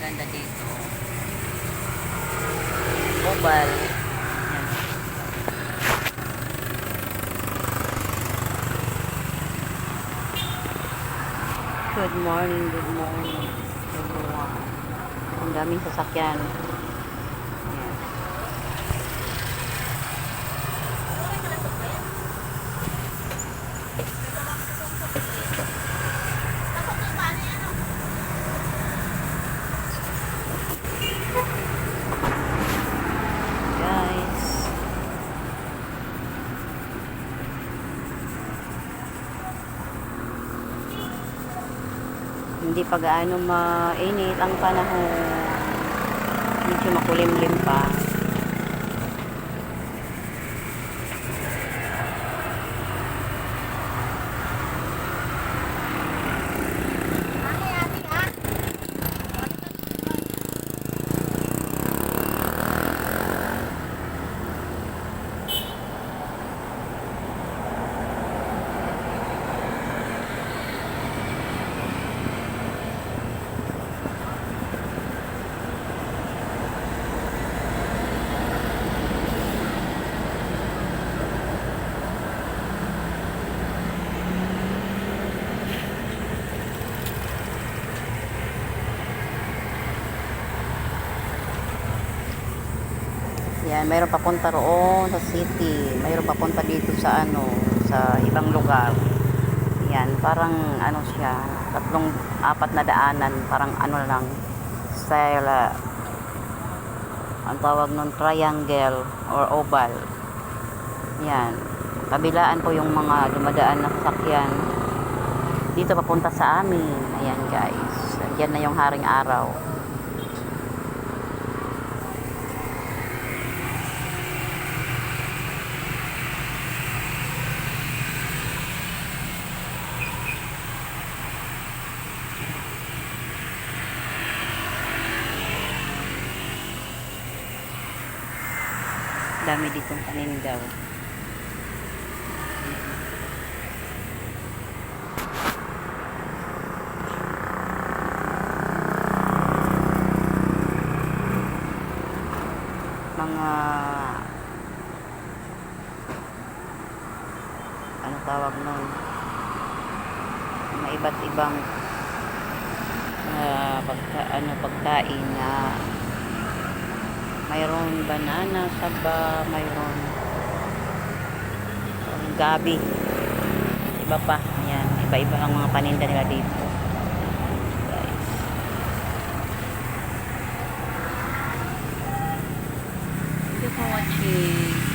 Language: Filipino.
maganda dito. Mobile. Yan. Good morning, everyone. Ang daming sasakyan. Yan. Guys. Hindi pa gaano mainit ang panahon. Medyo makulimlim pa. Yan, mayroon papunta roon sa city. Mayroon papunta dito sa sa ibang lugar. Yan, parang siya, apat na daanan, parang lang, style, ang tawag nun, triangle or oval. Yan, kabilaan po yung mga dumadaan na sasakyan. Dito papunta sa amin. Ayan guys, yan na yung haring araw. Dami ditong panindaw. Mga tawag nun? Mga iba't ibang pagkain na mayroon banana, saba, mayroon gabi, iba pa. Yan, iba-iba ang mga paninda nila dito guys. Thank you for watching.